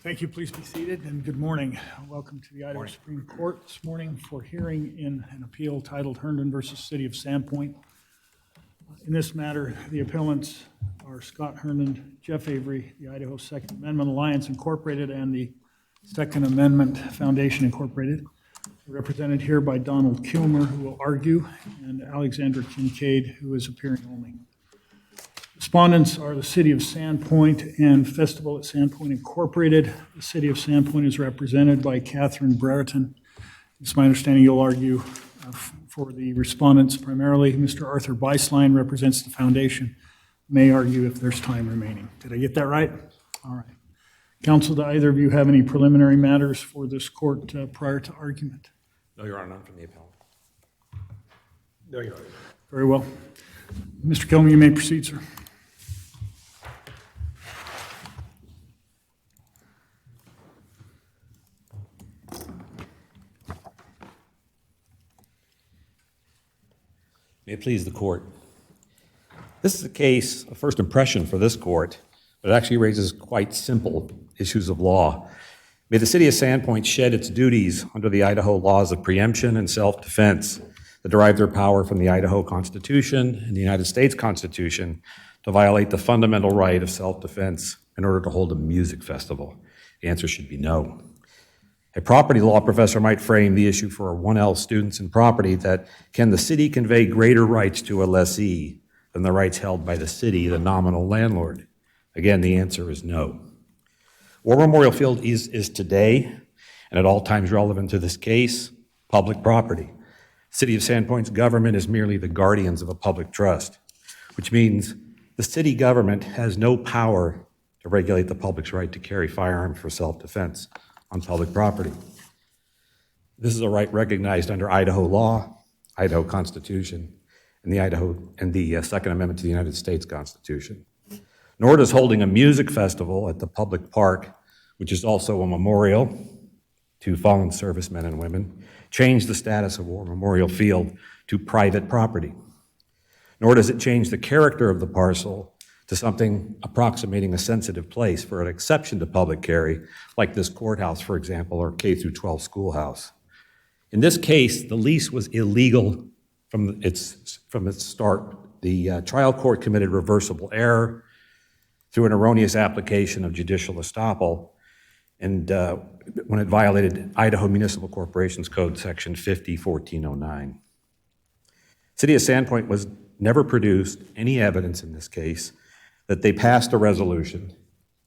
Thank you. Please be seated, and good morning. Welcome to the Idaho Supreme Court this morning for hearing in an appeal titled Herndon versus City of Sandpoint. In this matter, the appellants are Scott Herndon, Jeff Avery, the Idaho Second Amendment Alliance Incorporated, and the Second Amendment Foundation Incorporated. Represented here by Donald Kilmer, who will argue, and Alexandra Kincaid, who is appearing only. Respondents are the City of Sandpoint and Festival of Sandpoint Incorporated. The City of Sandpoint is represented by Catherine Brereton. It's my understanding you'll argue for the respondents primarily. Mr. Arthur Beislein represents the foundation. May argue if there's time remaining. Did I get that right? All right. Counsel, do either of you have any preliminary matters for this court prior to argument? No, Your Honor, none from the appellant. No, Your Honor. Very well. Mr. Kilmer, you may proceed, sir. May it please the court. This is a case of first impression for this court, but it actually raises quite simple issues of law. May the City of Sandpoint shed its duties under the Idaho laws of preemption and self-defense that derive their power from the Idaho Constitution and the United States Constitution to violate the fundamental right of self-defense in order to hold a music festival? The answer should be no. A property law professor might frame the issue for 1L students in property that can the city convey greater rights to a lessee than the rights held by the city, the nominal landlord? Again, the answer is no. War Memorial Field is today, and at all times relevant to this case, public property. City of Sandpoint's government is merely the guardians of a public trust, which means the city government has no power to regulate the public's right to carry firearms for self-defense on public property. This is a right recognized under Idaho law, Idaho Constitution, and the Second Amendment to the United States Constitution. Nor does holding a music festival at the public park, which is also a memorial to fallen servicemen and women, change the status of War Memorial Field to private property. Nor does it change the character of the parcel to something approximating a sensitive place for an exception to public carry, like this courthouse, for example, or K-12 schoolhouse. In this case, the lease was illegal from its start. The trial court committed reversible error through an erroneous application of judicial estoppel, and when it violated Idaho Municipal Corporations Code Section 50-1409. City of Sandpoint was never produced any evidence in this case that they passed a resolution,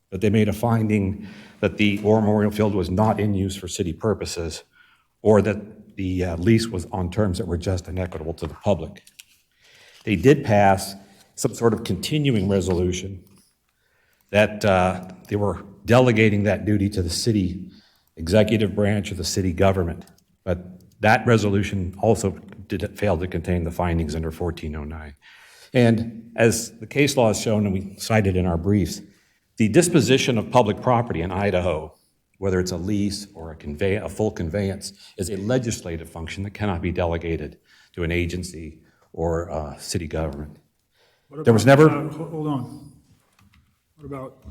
that they made a finding that the War Memorial Field was not in use for city purposes, or that the lease was on terms that were just and equitable to the public. They did pass some sort of continuing resolution that they were delegating that duty to the city executive branch of the city government, but that resolution also fail to contain the findings under 1409. And as the case law has shown, and we cited in our briefs, the disposition of public property in Idaho, whether it's a lease or a full conveyance, is a legislative function that cannot be delegated to an agency or city government. There was never... hold on. What about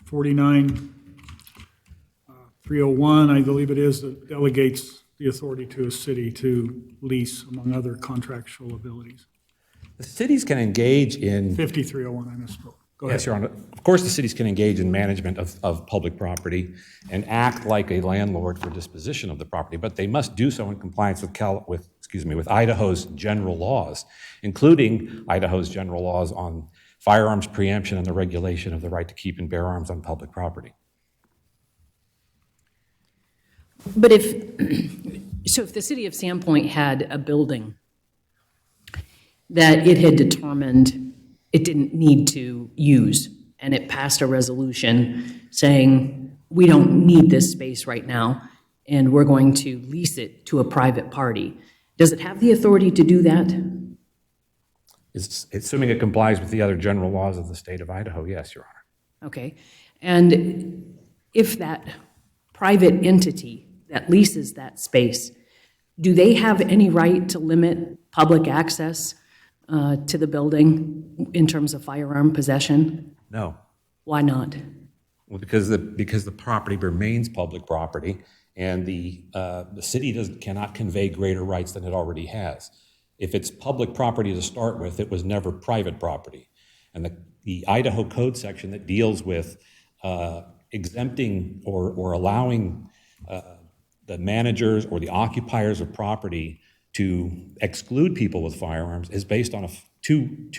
49-301, I believe it is, that delegates the authority to a city to lease, among other contractual abilities? The cities can engage in... 5301, I misspoke. Go ahead. Yes, Your Honor. Of course, the cities can engage in management of public property and act like a landlord for disposition of the property, but they must do so in compliance with Idaho's general laws, including Idaho's general laws on firearms preemption and the regulation of the right to keep and bear arms on public property. But if the City of Sandpoint had a building that it had determined it didn't need to use, and it passed a resolution saying, we don't need this space right now, and we're going to lease it to a private party, does it have the authority to do that? It's assuming it complies with the other general laws of the state of Idaho, yes, Your Honor. Okay. And if that private entity that leases that space, do they have any right to limit public access to the building in terms of firearm possession? No. Why not? Well, because the property remains public property, and the city cannot convey greater rights than it already has. If it's public property to start with, it was never private property. And the Idaho code section that deals with exempting or allowing the managers or the occupiers of property to exclude people with firearms is based on two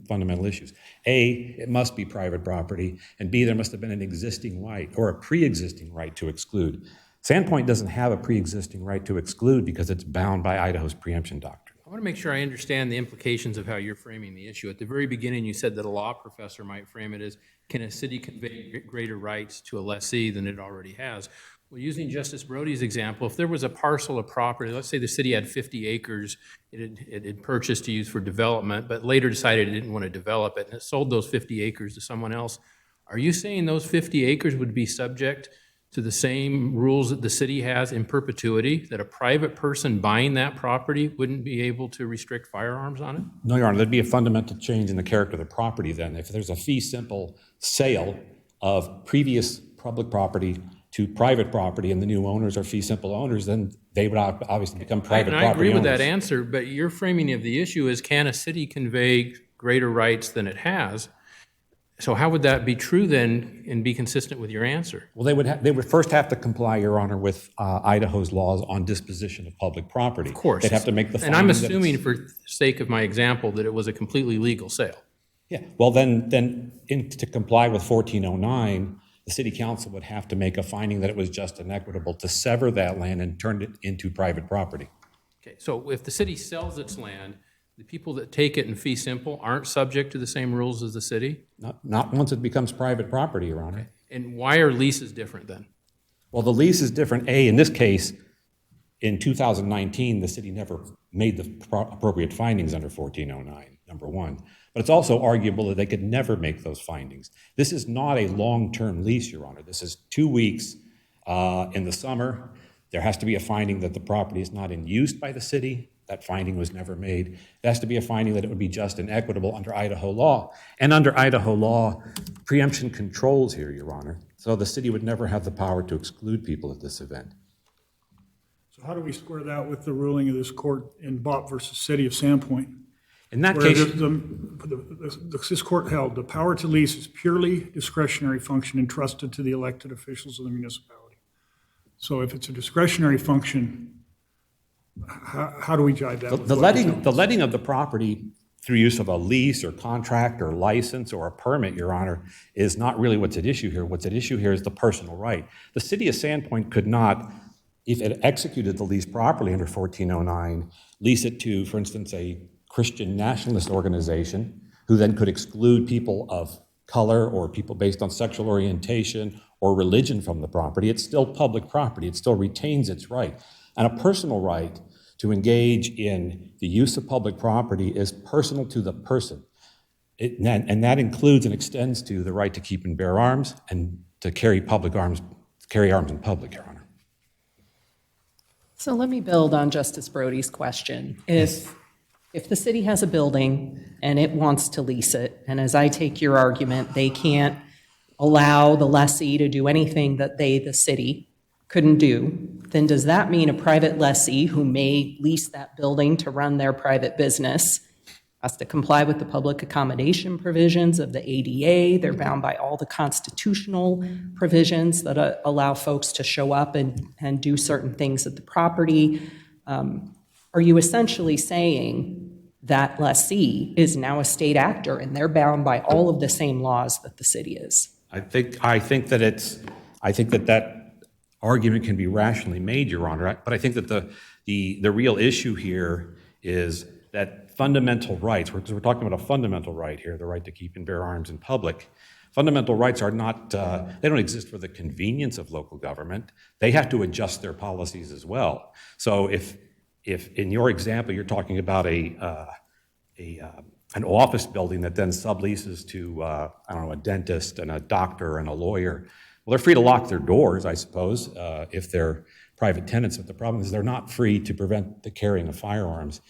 fundamental issues. A, it must be private property, and B, there must have been an existing right or a pre-existing right to exclude. Sandpoint doesn't have a pre-existing right to exclude because it's bound by Idaho's preemption doctrine. I want to make sure I understand the implications of how you're framing the issue. At the very beginning, you said that a law professor might frame it as, can a city convey greater rights to a lessee than it already has? Well, using Justice Brody's example, if there was a parcel of property, let's say the city had 50 acres it had purchased to use for development, but later decided it didn't want to develop it, and it sold those 50 acres to someone else, are you saying those 50 acres would be subject to the same rules that the city has in perpetuity, that a private person buying that property wouldn't be able to restrict firearms on it? No, Your Honor, there'd be a fundamental change in the character of the property then. If there's a fee simple sale of previous public property to private property and the new owners are fee simple owners, then they would obviously become private property owners. I agree with that answer, but your framing of the issue is, can a city convey greater rights than it has? So how would that be true then and be consistent with your answer? Well, they would first have to comply, Your Honor, with Idaho's laws on disposition of public property. Of course. They'd have to make the And I'm finding that assuming, for the sake of my example, that it was a completely legal sale. Yeah, well, then to comply with 1409, the city council would have to make a finding that it was just and equitable to sever that land and turn it into private property. Okay, so if the city sells its land, the people that take it in fee simple aren't subject to the same rules as the city? Not once it becomes private property, Your Honor. And why are leases different then? Well, the lease is different. In this case, in 2019, the city never made the appropriate findings under 1409, number one. But it's also arguable that they could never make those findings. This is not a long-term lease, Your Honor. This is 2 weeks in the summer. There has to be a finding that the property is not in use by the city. That finding was never made. There has to be a finding that it would be just and equitable under Idaho law. And under Idaho law, preemption controls here, Your Honor. So the city would never have the power to exclude people at this event. So how do we square that with the ruling of this court in Bott versus City of Sandpoint? In that Where case, this court held the power to lease is purely discretionary function entrusted to the elected officials of the municipality. So if it's a discretionary function, how do we jive that? with the what you're telling letting, the us? letting of the property through use of a lease or contract or license or a permit, Your Honor, is not really what's at issue here. What's at issue here is the personal right. The city of Sandpoint could not, if it executed the lease properly under 1409, lease it to, for instance, a Christian nationalist organization who then could exclude people of color or people based on sexual orientation or religion from the property. It's still public property. It still retains its right. And a personal right to engage in the use of public property is personal to the person. And that includes and extends to the right to keep and bear arms and to carry arms in public, Your Honor. So let me build on Justice Brody's question. If the city has a building and it wants to lease it, and as I take your argument, they can't allow the lessee to do anything that they, the city, couldn't do, then does that mean a private lessee who may lease that building to run their private business has to comply with the public accommodation provisions of the ADA? They're bound by all the constitutional provisions that allow folks to show up and do certain things at the property. Are you essentially saying that lessee is now a state actor and they're bound by all of the same laws that the city is? I think that argument can be rationally made, Your Honor. But I think that the real issue here is that fundamental rights, because we're talking about a fundamental right here, the right to keep and bear arms in public. Fundamental rights are not, they don't exist for the convenience of local government. They have to adjust their policies as well. So if in your example, you're talking about an office building that then subleases to, a dentist and a doctor and a lawyer, well, they're free to lock their doors, I suppose, if they're private tenants. But the problem is they're not free to prevent the carrying of firearms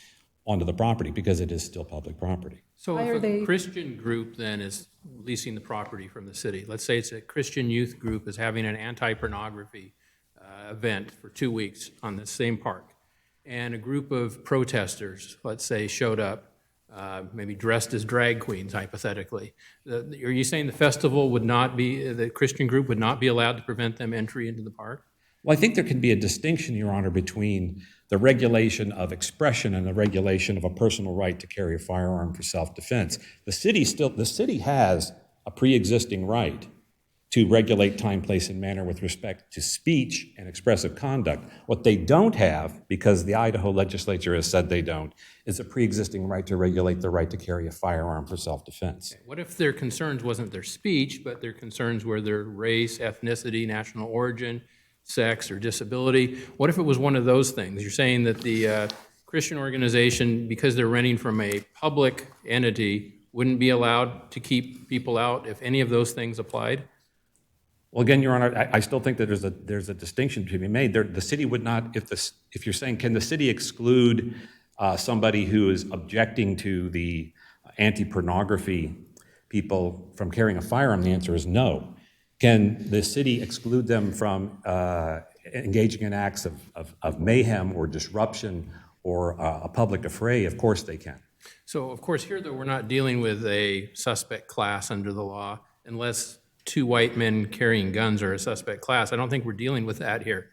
onto the property because it is still public property. So Why are if a they- Christian group then is leasing the property from the city, let's say it's a Christian youth group is having an anti-pornography event for 2 weeks on the same park, and a group of protesters, let's say, showed up, maybe dressed as drag queens, hypothetically. Are you saying the festival would not be, the Christian group would not be allowed to prevent them entry into the park? Well, I think there can be a distinction, Your Honor, between the regulation of expression and the regulation of a personal right to carry a firearm for self-defense. The city has a pre-existing right to regulate time, place, and manner with respect to speech and expressive conduct. What they don't have, because the Idaho legislature has said they don't, is a pre-existing right to regulate the right to carry a firearm for self-defense. What if their concerns wasn't their speech, but their concerns were their race, ethnicity, national origin, sex, or disability? What if it was one of those things? You're saying that the Christian organization, because they're renting from a public entity, wouldn't be allowed to keep people out if any of those things applied? Well, again, Your Honor, I still think that there's a distinction to be made. The city would not, if you're saying, can the city exclude somebody who is objecting to the anti-pornography people from carrying a firearm? The answer is no. Can the city exclude them from engaging in acts of mayhem or disruption or a public affray? Of course they can. So, of course, here, though, we're not dealing with a suspect class under the law, unless 2 white men carrying guns are a suspect class. I don't think we're dealing with that here.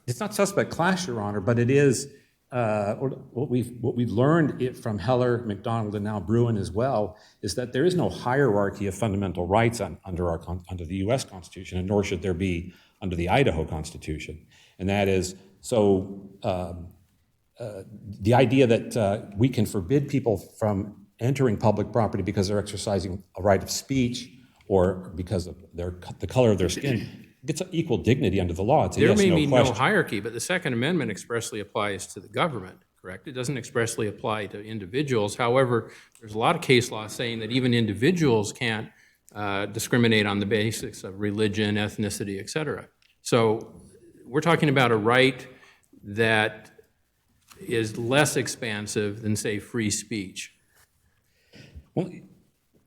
It's not suspect class, Your Honor, but it is what we've learned from Heller, McDonald, and now Bruin as well, is that there is no hierarchy of fundamental rights under the U.S. Constitution, and nor should there be under the Idaho Constitution. And that is, so the idea that we can forbid people from entering public property because they're exercising a right of speech or because of the color of their skin gets equal dignity under the law. It's a There yes, may no be no question. hierarchy, but the Second Amendment expressly applies to the government, correct? It doesn't expressly apply to individuals. However, there's a lot of case law saying that even individuals can't discriminate on the basis of religion, ethnicity, et cetera. So we're talking about a right that is less expansive than, say, free speech. Well,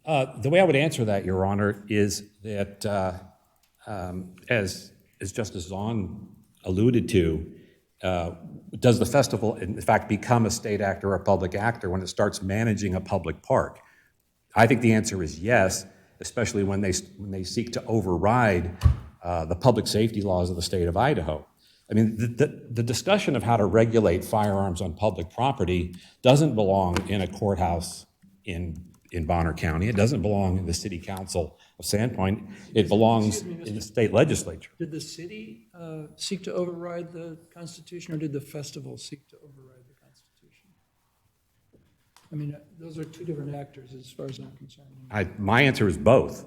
the way I would answer that, Your Honor, is that as Justice Zahn alluded to, does the festival, in fact, become a state actor or a public actor when it starts managing a public park? I think the answer is yes, especially when they seek to override the public safety laws of the state of Idaho. I mean, the discussion of how to regulate firearms on public property doesn't belong in a courthouse in Bonner County. It doesn't belong in the City Council of Sandpoint. It belongs in the state legislature. Did the city seek to override the Constitution, or did the festival seek to override the Constitution? I mean, those are 2 different actors as far as I'm concerned. My answer is both.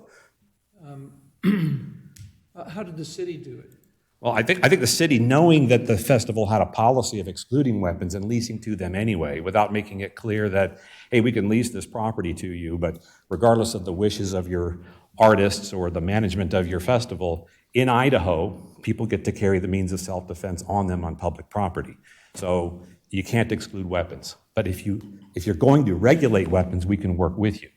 How did the city do it? Well, I think the city, knowing that the festival had a policy of excluding weapons and leasing to them anyway, without making it clear that, hey, we can lease this property to you, but regardless of the wishes of your artists or the management of your festival, in Idaho, people get to carry the means of self-defense on them on public property. So you can't exclude weapons. But if you're going to regulate weapons, we can work with you.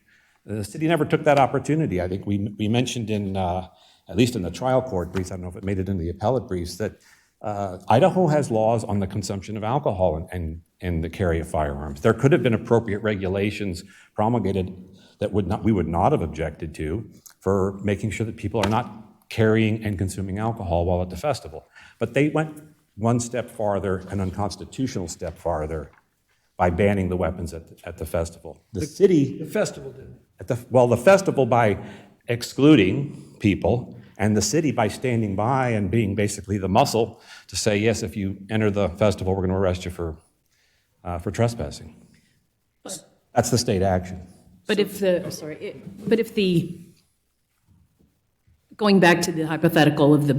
The city never took that opportunity. I think we mentioned in, at least in the trial court briefs, I don't know if it made it in the appellate briefs, that Idaho has laws on the consumption of alcohol and the carry of firearms. There could have been appropriate regulations promulgated that we would not have objected to for making sure that people are not carrying and consuming alcohol while at the festival. But they went one step farther, an unconstitutional step farther, by banning the weapons at the festival. The city, The festival did. the festival by excluding people, and the city by standing by and being basically the muscle to say, yes, if you enter the festival, we're going to arrest you for trespassing. That's the state action. But going back to the hypothetical of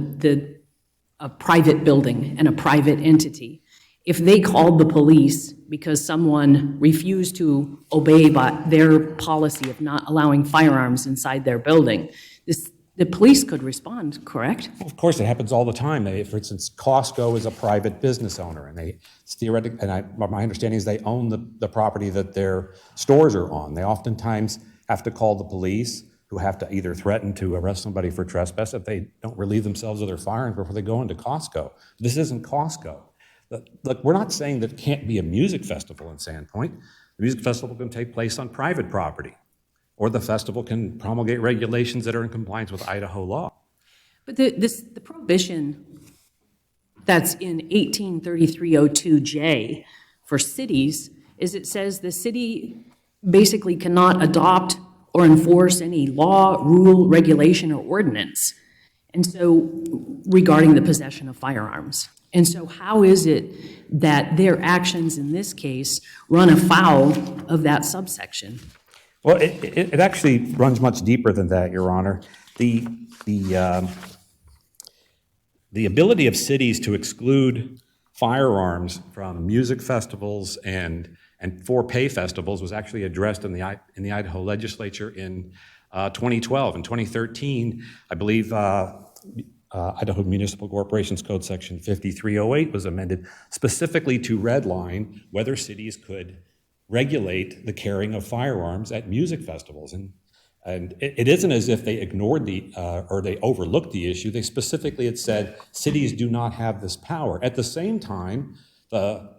a private building and a private entity, if they called the police because someone refused to obey by their policy of not allowing firearms inside their building, this The police could respond, correct? Of course, it happens all the time. For instance, Costco is a private business owner, and it's theoretic, my understanding is they own the property that their stores are on. They oftentimes have to call the police, who have to either threaten to arrest somebody for trespass if they don't relieve themselves of their firearms before they go into Costco. This isn't Costco. Look, we're not saying that it can't be a music festival in Sandpoint. The music festival can take place on private property, or the festival can promulgate regulations that are in compliance with Idaho law. But the prohibition that's in 183302J for cities is it says the city basically cannot adopt or enforce any law, rule, regulation, or ordinance, and so regarding the possession of firearms. And so how is it that their actions in this case run afoul of that subsection? Well, it actually runs much deeper than that, Your Honor. The ability of cities to exclude firearms from music festivals and for-pay festivals was actually addressed in the Idaho legislature in 2012. In 2013, I believe Idaho Municipal Corporations Code Section 5308 was amended specifically to redline whether cities could regulate the carrying of firearms at music festivals. And it isn't as if they ignored or they overlooked the issue. They specifically had said cities do not have this power. At the same time, the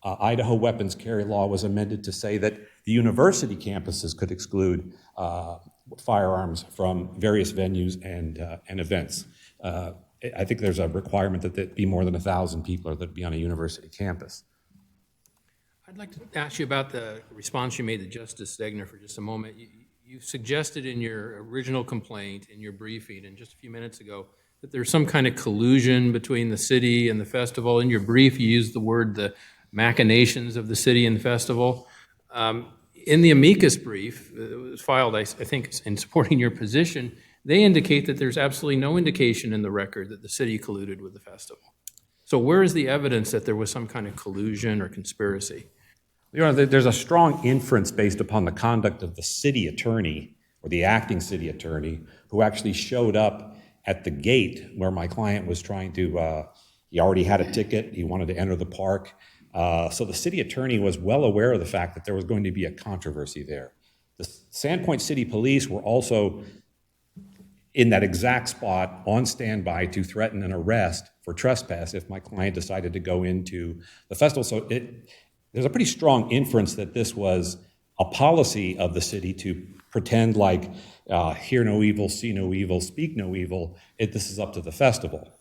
Idaho weapons carry law was amended to say that the university campuses could exclude firearms from various venues and events. I think there's a requirement that there be more than 1,000 people that be on a university campus. I'd like to ask you about the response you made to Justice Stegner for just a moment. You suggested in your original complaint, in your briefing, and just a few minutes ago, that there's some kind of collusion between the city and the festival. In your brief, you used the word the machinations of the city and the festival. In the amicus brief, it was filed, I think, in supporting your position, they indicate that there's absolutely no indication in the record that the city colluded with the festival. So where is the evidence that there was some kind of collusion or conspiracy? You know, there's a strong inference based upon the conduct of the city attorney or the acting city attorney who actually showed up at the gate where my client was trying to, he already had a ticket, he wanted to enter the park. So the city attorney was well aware of the fact that there was going to be a controversy there. The Sandpoint City Police were also in that exact spot on standby to threaten an arrest for trespass if my client decided to go into the festival. So there's a pretty strong inference that this was a policy of the city to pretend like hear no evil, see no evil, speak no evil. This is up to the festival.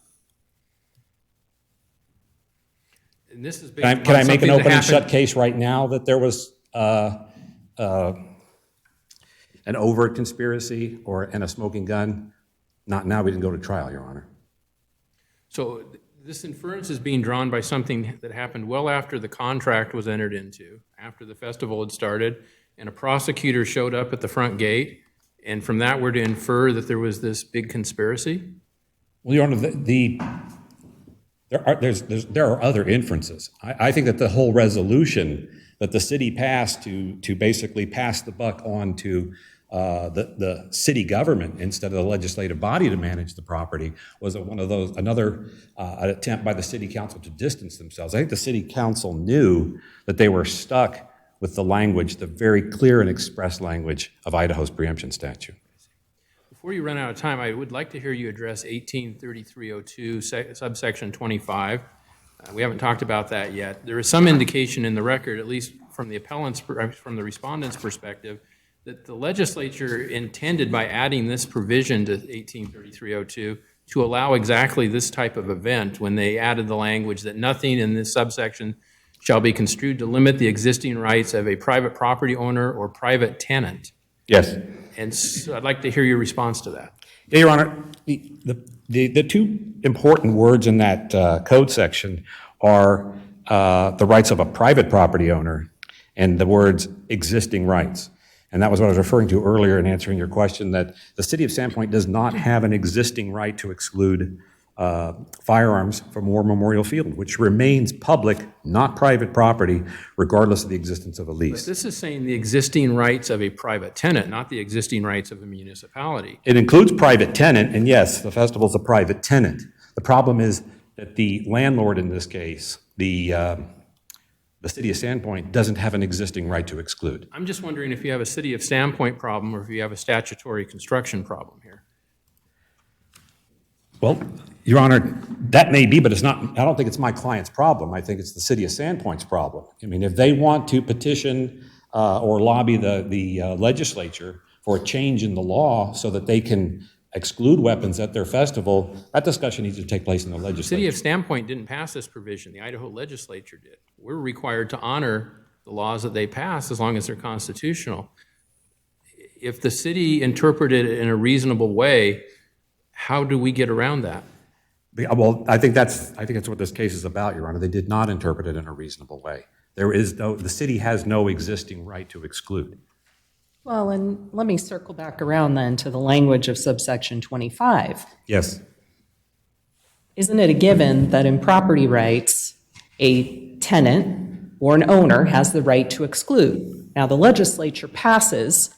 And this is Can I make an open and shut case right now that there was an overt conspiracy and a smoking gun? Not now, we didn't go to trial, Your Honor. So this inference is being drawn by something that happened well after the contract was entered into, after the festival had started, and a prosecutor showed up at the front gate, and from that we're to infer that there was this big conspiracy? Well, Your Honor, there are other inferences. I think that the whole resolution that the city passed to basically pass the buck on to the city government instead of the legislative body to manage the property was another attempt by the city council to distance themselves. I think the city council knew that they were stuck with the language, the very clear and express language of Idaho's preemption statute. Before you run out of time, I would like to hear you address 183302, subsection 25. We haven't talked about that yet. There is some indication in the record, at least from the appellants, from the respondents' perspective, that the legislature intended by adding this provision to 183302 to allow exactly this type of event when they added the language that nothing in this subsection shall be construed to limit the existing rights of a private property owner or private tenant. Yes. And so I'd like to hear your response to that. Yeah, Your Honor, the two important words in that code section are the rights of a private property owner and the words existing rights. And that was what I was referring to earlier in answering your question, that the City of Sandpoint does not have an existing right to exclude firearms from War Memorial Field, which remains public, not private property, regardless of the existence of a But lease. this is saying the existing rights of a private tenant, not the existing rights of a municipality. It includes private tenant, and yes, the festival's a private tenant. The problem is that the landlord in this case, the City of Sandpoint, doesn't have an existing right to exclude. I'm just wondering if you have a City of Sandpoint problem or if you have a statutory construction problem here. Well, Your Honor, that may be, but it's not, I don't think it's my client's problem. I think it's the City of Sandpoint's problem. I mean, if they want to petition or lobby the legislature for a change in the law so that they can exclude weapons at their festival, that discussion needs to take place in the The legislature. City of Sandpoint didn't pass this provision. The Idaho legislature did. We're required to honor the laws that they pass as long as they're constitutional. If the city interpreted it in a reasonable way, how do we get around that? Well, I think that's what this case is about, Your Honor. They did not interpret it in a reasonable way. The city has no existing right to exclude. Well, and let me circle back around then to the language of subsection 25. Yes. Isn't it a given that in property rights, a tenant or an owner has the right to exclude? Now, the legislature passes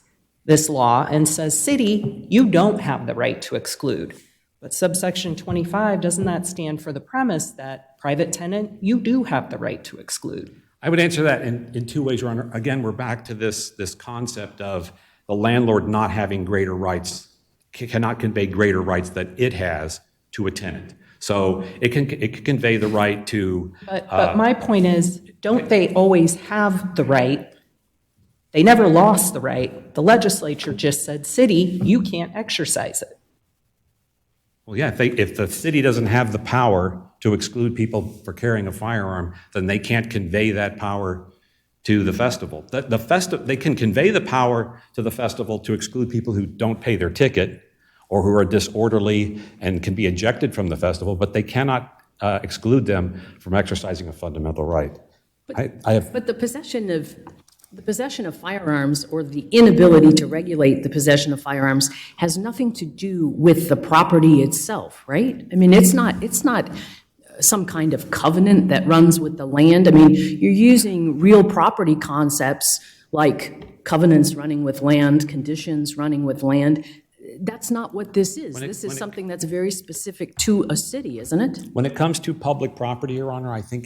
this law and says, city, you don't have the right to exclude. But subsection 25, doesn't that stand for the premise that private tenant, you do have the right to exclude? I would answer that in two ways, Your Honor. Again, we're back to this concept of the landlord not having greater rights, cannot convey greater rights that it has to a tenant. So it can convey the right to... But my point is, don't they always have the right? They never lost the right. The legislature just said, city, you can't exercise it. Well, yeah, if the city doesn't have the power to exclude people for carrying a firearm, then they can't convey that power to the festival. They can convey the power to the festival to exclude people who don't pay their ticket or who are disorderly and can be ejected from the festival, but they cannot exclude them from exercising a fundamental right. But the possession of firearms or the inability to regulate the possession of firearms has nothing to do with the property itself, right? I mean, it's not some kind of covenant that runs with the land. I mean, you're using real property concepts like covenants running with land, conditions running with land. That's not what this is. This is something that's very specific to a city, isn't it? When it comes to public property, Your Honor, I think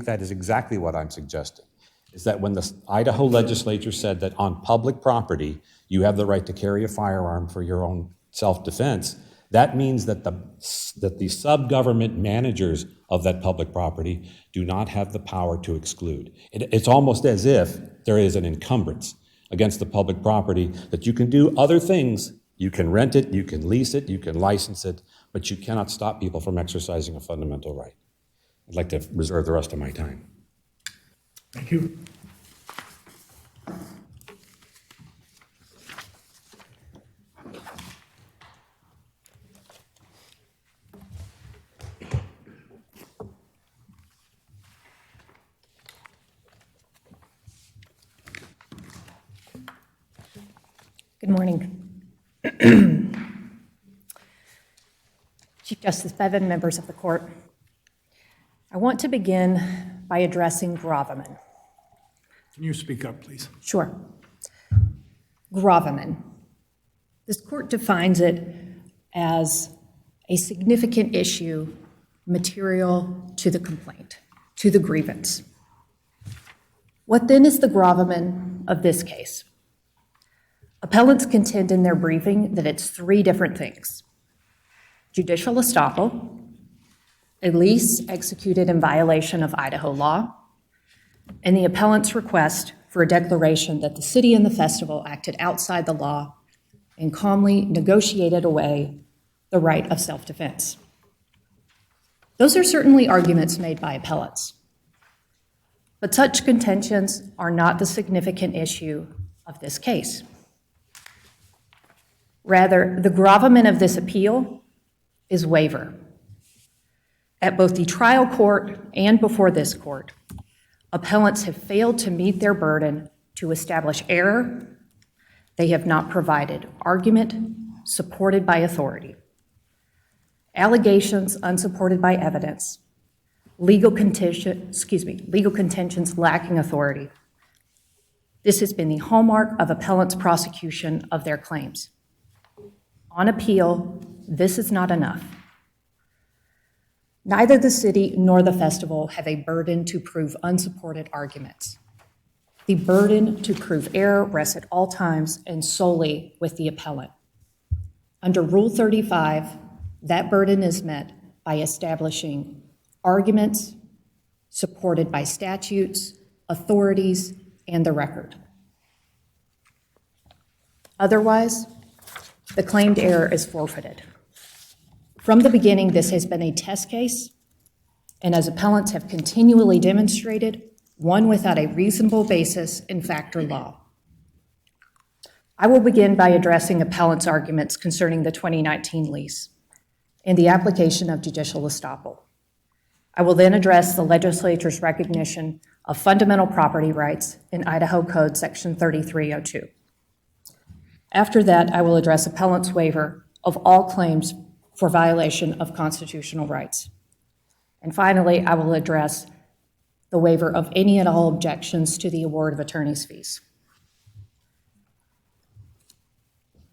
that is exactly what I'm suggesting, is that when the Idaho legislature said that on public property, you have the right to carry a firearm for your own self-defense, that means that the sub-government managers of that public property do not have the power to exclude. It's almost as if there is an encumbrance against the public property that you can do other things. You can rent it, you can lease it, you can license it, but you cannot stop people from exercising a fundamental right. I'd like to reserve the rest of my time. Thank you. Good morning. Chief Justice Bevan, members of the court. I want to begin by addressing gravamen. Can you speak up, please? Sure. Gravamen. This court defines it as a significant issue material to the complaint, to the grievance. What then is the gravamen of this case? Appellants contend in their briefing that it's three different things: judicial estoppel, a lease executed in violation of Idaho law, and the appellant's request for a declaration that the city and the festival acted outside the law and calmly negotiated away the right of self-defense. Those are certainly arguments made by appellants, but such contentions are not the significant issue of this case. Rather, the gravamen of this appeal is waiver. At both the trial court and before this court, appellants have failed to meet their burden to establish error. They have not provided argument supported by authority. allegations unsupported by evidence, legal contentions lacking authority. This has been the hallmark of appellants' prosecution of their claims. On appeal, this is not enough. Neither the city nor the festival have a burden to prove unsupported arguments. The burden to prove error rests at all times and solely with the appellant. Under Rule 35, that burden is met by establishing arguments supported by statutes, authorities, and the record. Otherwise, the claimed error is forfeited. From the beginning, this has been a test case, and as appellants have continually demonstrated, one without a reasonable basis in fact or law. I will begin by addressing appellants' arguments concerning the 2019 lease and the application of judicial estoppel. I will then address the legislature's recognition of fundamental property rights in Idaho Code Section 3302. After that, I will address appellants' waiver of all claims for violation of constitutional rights. And finally, I will address the waiver of any and all objections to the award of attorney's fees.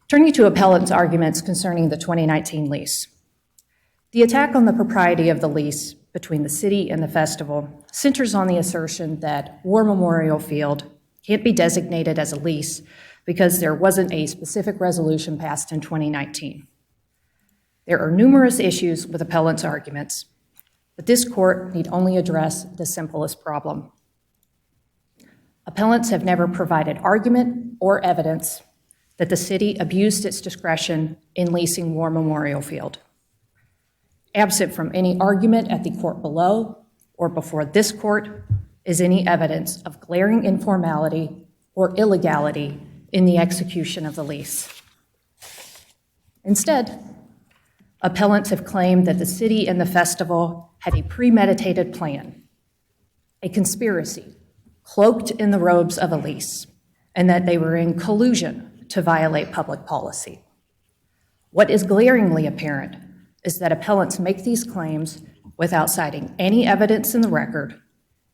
Turning to appellants' arguments concerning the 2019 lease. The attack on the propriety of the lease between the city and the festival centers on the assertion that War Memorial Field can't be designated as a lease because there wasn't a specific resolution passed in 2019. There are numerous issues with appellants' arguments, but this court need only address the simplest problem. Appellants have never provided argument or evidence that the city abused its discretion in leasing War Memorial Field. Absent from any argument at the court below or before this court is any evidence of glaring informality or illegality in the execution of the lease. Instead, appellants have claimed that the city and the festival had a premeditated plan, a conspiracy cloaked in the robes of a lease, and that they were in collusion to violate public policy. What is glaringly apparent is that appellants make these claims without citing any evidence in the record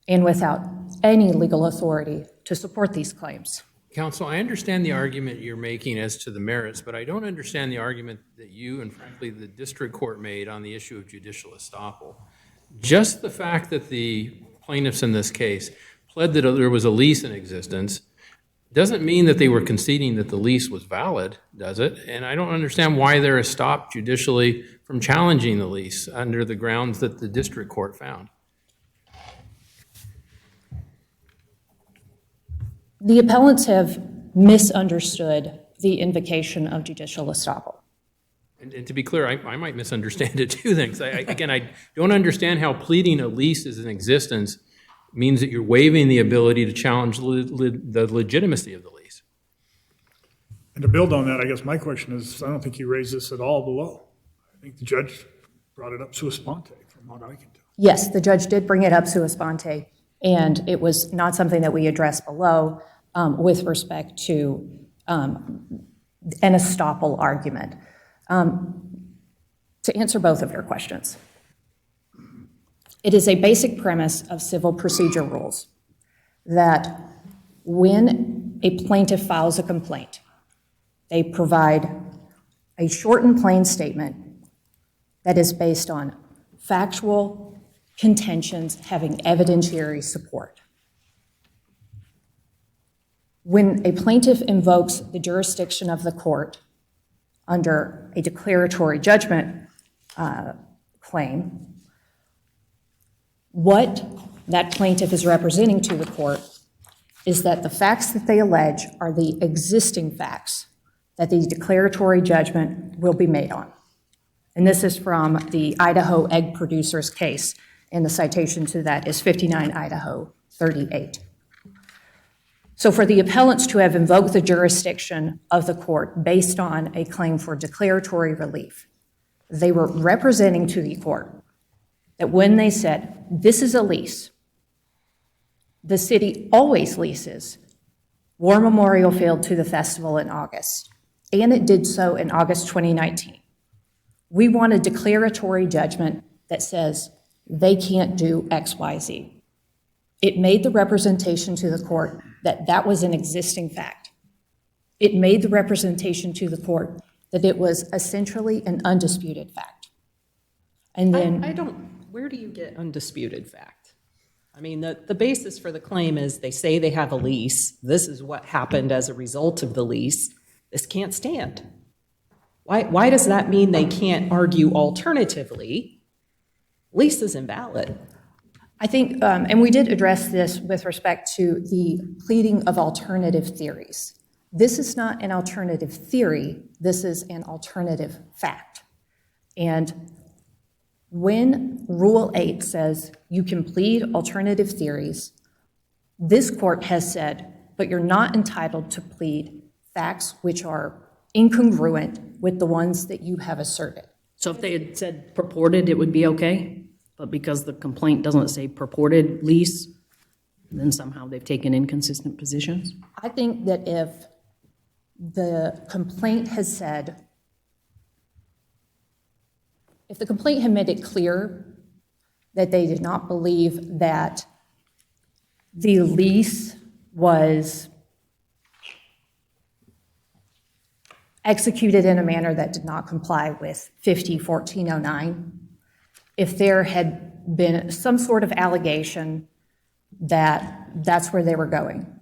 and without any legal authority to support these claims. Counsel, I understand the argument you're making as to the merits, but I don't understand the argument that you and frankly the district court made on the issue of judicial estoppel. Just the fact that the plaintiffs in this case pled that there was a lease in existence doesn't mean that they were conceding that the lease was valid, does it? And I don't understand why they're stopped judicially from challenging the lease under the grounds that the district court found. The appellants have misunderstood the invocation of judicial estoppel. And to be clear, I might misunderstand it too then, because I don't understand how pleading a lease is in existence means that you're waiving the ability to challenge the legitimacy of the lease. And to build on that, I guess my question is, I don't think you raised this at all below. I think the judge brought it up sua sponte, from what I can tell. Yes, the judge did bring it up sua sponte, and it was not something that we addressed below with respect to an estoppel argument. To answer both of your questions, it is a basic premise of civil procedure rules that when a plaintiff files a complaint, they provide a short and plain statement that is based on factual contentions having evidentiary support. When a plaintiff invokes the jurisdiction of the court under a declaratory judgment claim, what that plaintiff is representing to the court is that the facts that they allege are the existing facts that the declaratory judgment will be made on. And this is from the Idaho egg producers case, and the citation to that is 59 Idaho 38. So for the appellants to have invoked the jurisdiction of the court based on a claim for declaratory relief, they were representing to the court that when they said, this is a lease, the city always leases War Memorial Field to the festival in August, and it did so in August 2019. We want a declaratory judgment that says they can't do X, Y, Z. It made the representation to the court that that was an existing fact. It made the representation to the court that it was essentially an undisputed fact. And then where do you get undisputed fact? I mean, the basis for the claim is they say they have a lease. This is what happened as a result of the lease. This can't stand. Why does that mean they can't argue alternatively? Lease is invalid. I think, and we did address this with respect to the pleading of alternative theories. This is not an alternative theory, this is an alternative fact. And when Rule 8 says you can plead alternative theories, this court has said, but you're not entitled to plead facts which are incongruent with the ones that you have asserted. So if they had said purported, it would be okay? But because the complaint doesn't say purported lease, then somehow they've taken inconsistent positions? I think that if the complaint has said, if the complaint had made it clear that they did not believe that the lease was executed in a manner that did not comply with 50-1409, if there had been some sort of allegation that that's where they were going.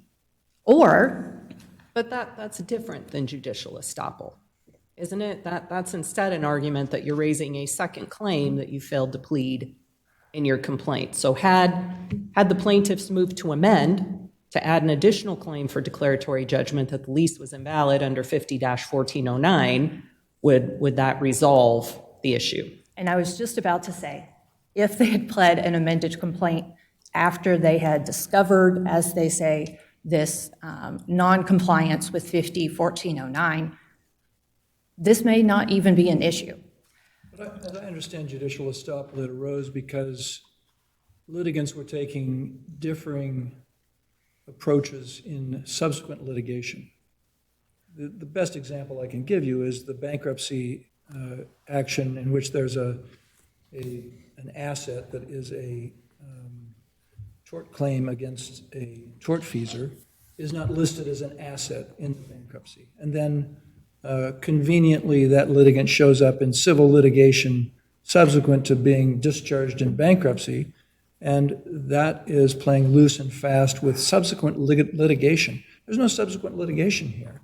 But that's different than judicial estoppel, isn't it? That's instead an argument that you're raising a second claim that you failed to plead in your complaint. So had the plaintiffs moved to amend to add an additional claim for declaratory judgment that the lease was invalid under 50-1409, would that resolve the issue? And I was just about to say, if they had pled an amended complaint after they had discovered, as they say, this non-compliance with 50-1409, this may not even be an issue. But as I understand judicial estoppel, it arose because litigants were taking differing approaches in subsequent litigation. The best example I can give you is the bankruptcy action in which there's an asset that is a tort claim against a tortfeasor is not listed as an asset in the bankruptcy. And then conveniently that litigant shows up in civil litigation subsequent to being discharged in bankruptcy, and that is playing loose and fast with subsequent litigation. There's no subsequent litigation here.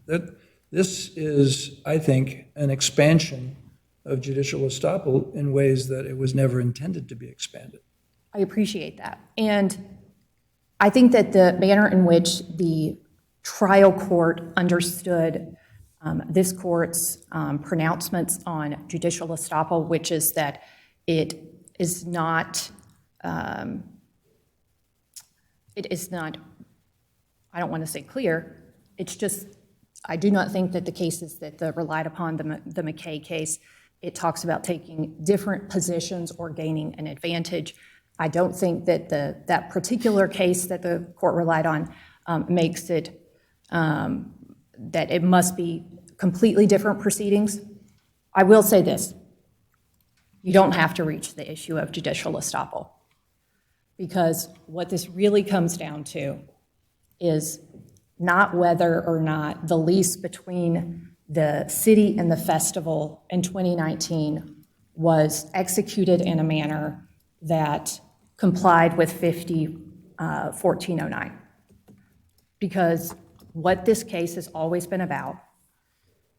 This is, I think, an expansion of judicial estoppel in ways that it was never intended to be expanded. I appreciate that. And I think that the manner in which the trial court understood this court's pronouncements on judicial estoppel, which is that it is not, I don't want to say clear, it's just, I do not think that the cases that relied upon, the McKay case, it talks about taking different positions or gaining an advantage. I don't think that that particular case that the court relied on makes it that it must be completely different proceedings. I will say this, you don't have to reach the issue of judicial estoppel, because what this really comes down to is not whether or not the lease between the city and the festival in 2019 was executed in a manner that complied with 50-1409. Because what this case has always been about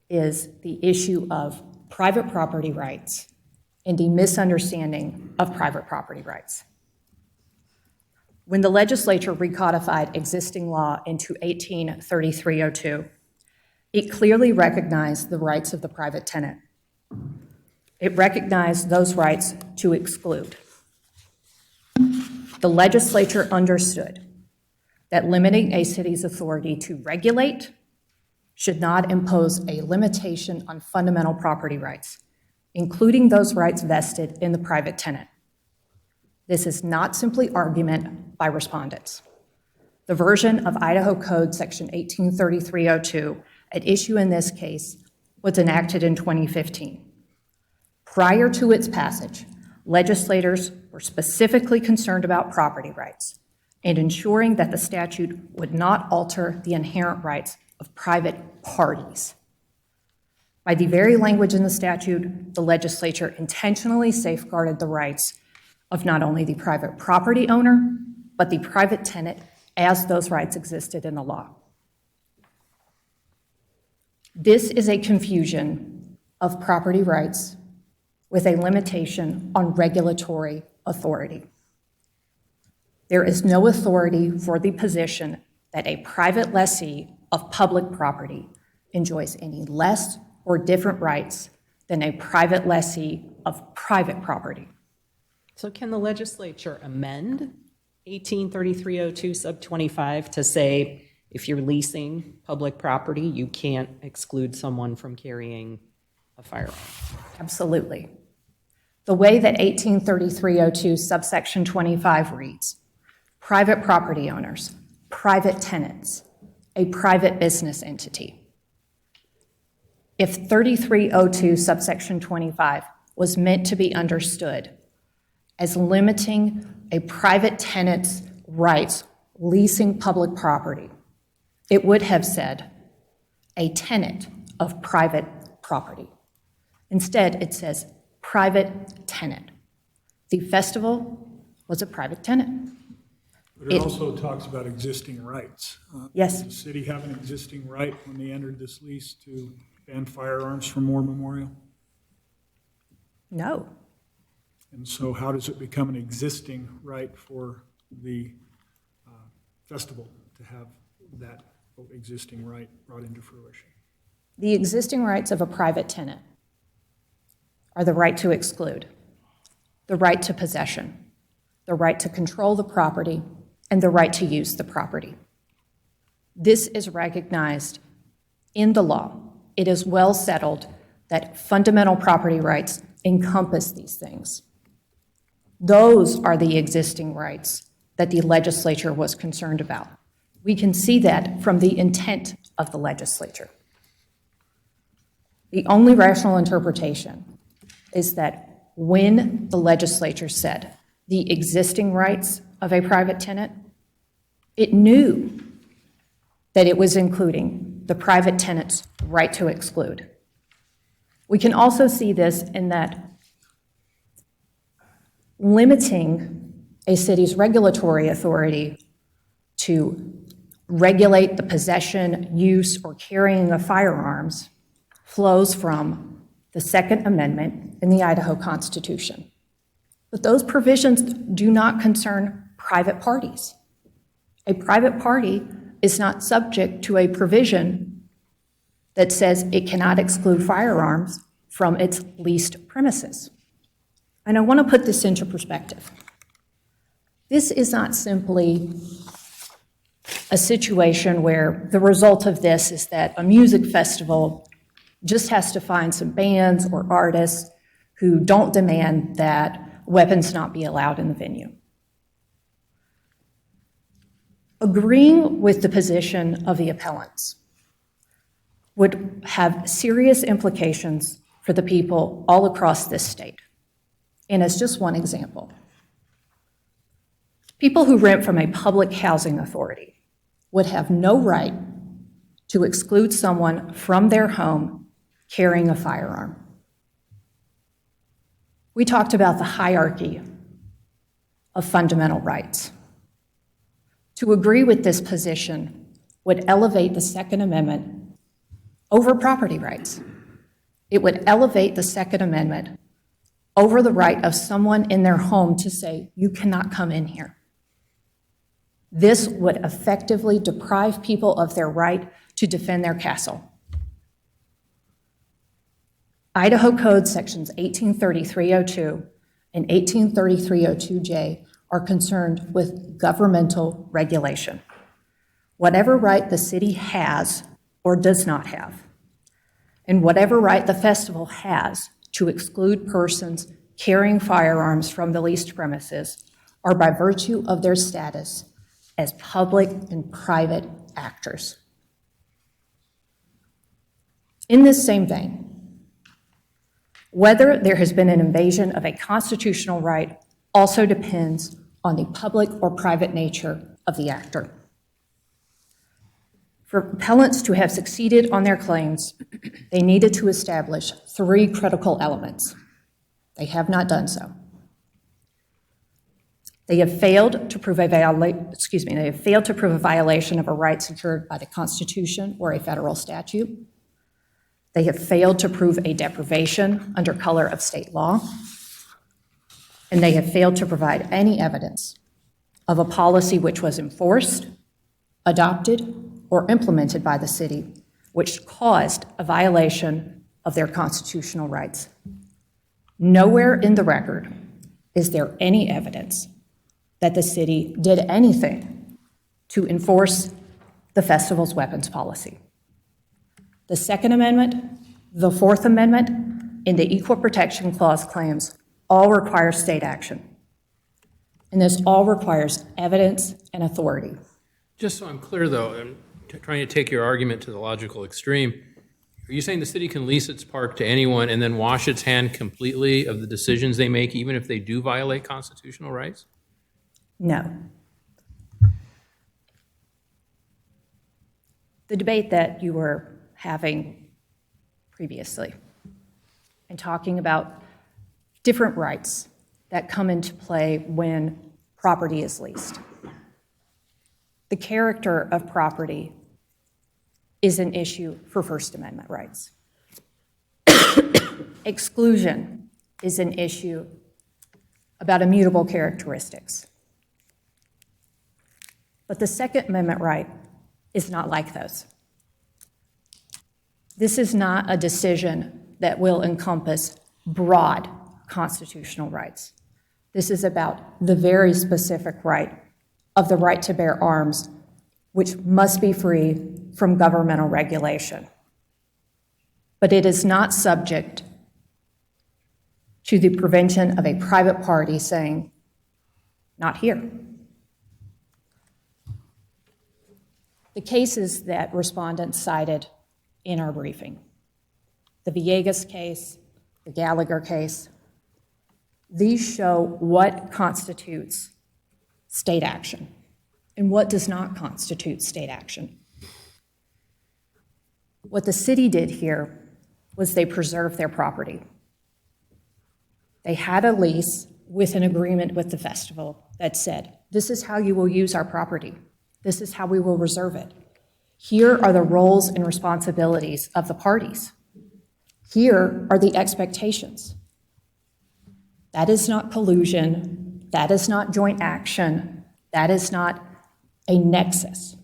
is the issue of private property rights and the misunderstanding of private property rights. When the legislature recodified existing law into 1833-02, it clearly recognized the rights of the private tenant. It recognized those rights to exclude. The legislature understood that limiting a city's authority to regulate should not impose a limitation on fundamental property rights, including those rights vested in the private tenant. This is not simply argument by respondents. The version of Idaho Code Section 1833-02 at issue in this case was enacted in 2015. Prior to its passage, legislators were specifically concerned about property rights and ensuring that the statute would not alter the inherent rights of private parties. By the very language in the statute, the legislature intentionally safeguarded the rights of not only the private property owner, but the private tenant as those rights existed in the law. This is a confusion of property rights with a limitation on regulatory authority. There is no authority for the position that a private lessee of public property enjoys any less or different rights than a private lessee of private property. So can the legislature amend 183302 sub 25 to say if you're leasing public property, you can't exclude someone from carrying a firearm? Absolutely. The way that 183302 subsection 25 reads, private property owners, private tenants, a private business entity. If 3302 subsection 25 was meant to be understood as limiting a private tenant's rights leasing public property, it would have said a tenant of private property. Instead, it says private tenant. The festival was a private tenant. But it also talks about existing rights. Yes. Does the city have an existing right when they entered this lease to ban firearms from War Memorial? No. And so how does it become an existing right for the festival to have that existing right brought into fruition? The existing rights of a private tenant are the right to exclude, the right to possession, the right to control the property, and the right to use the property. This is recognized in the law. It is well settled that fundamental property rights encompass these things. Those are the existing rights that the legislature was concerned about. We can see that from the intent of the legislature. The only rational interpretation is that when the legislature said the existing rights of a private tenant, it knew that it was including the private tenant's right to exclude. We can also see this in that limiting a city's regulatory authority to regulate the possession, use, or carrying of firearms flows from the Second Amendment in the Idaho Constitution. But those provisions do not concern private parties. A private party is not subject to a provision that says it cannot exclude firearms from its leased premises. And I want to put this into perspective. This is not simply a situation where the result of this is that a music festival just has to find some bands or artists who don't demand that weapons not be allowed in the venue. Agreeing with the position of the appellants would have serious implications for the people all across this state. And as just one example, people who rent from a public housing authority would have no right to exclude someone from their home carrying a firearm. We talked about the hierarchy of fundamental rights. To agree with this position would elevate the Second Amendment over property rights. It would elevate the Second Amendment over the right of someone in their home to say, you cannot come in here. This would effectively deprive people of their right to defend their castle. Idaho Code sections 183302 and 183302J are concerned with governmental regulation. Whatever right the city has or does not have, and whatever right the festival has to exclude persons carrying firearms from the leased premises are by virtue of their status as public and private actors. In this same vein, Whether there has been an invasion of a constitutional right also depends on the public or private nature of the actor. For appellants to have succeeded on their claims, they needed to establish 3 critical elements. They have not done so. They have failed to prove a violation of a right secured by the Constitution or a federal statute. They have failed to prove a deprivation under color of state law. And they have failed to provide any evidence of a policy which was enforced, adopted, or implemented by the city, which caused a violation of their constitutional rights. Nowhere in the record is there any evidence that the city did anything to enforce the festival's weapons policy. The Second Amendment, the Fourth Amendment, and the Equal Protection Clause claims all require state action. And this all requires evidence and authority. Just so I'm clear, though, I'm trying to take your argument to the logical extreme. Are you saying the city can lease its park to anyone and then wash its hand completely of the decisions they make, even if they do violate constitutional rights? No. The debate that you were having previously and talking about different rights that come into play when property is leased. The character of property is an issue for First Amendment rights. Exclusion is an issue about immutable characteristics. But the Second Amendment right is not like those. This is not a decision that will encompass broad constitutional rights. This is about the very specific right of the right to bear arms, which must be free from governmental regulation. But it is not subject to the prevention of a private party saying, not here. The cases that respondents cited in our briefing, the Villegas case, the Gallagher case, these show what constitutes state action and what does not constitute state action. What the city did here was they preserved their property. They had a lease with an agreement with the festival that said, this is how you will use our property. This is how we will reserve it. Here are the roles and responsibilities of the parties. Here are the expectations. That is not collusion. That is not joint action. That is not a nexus.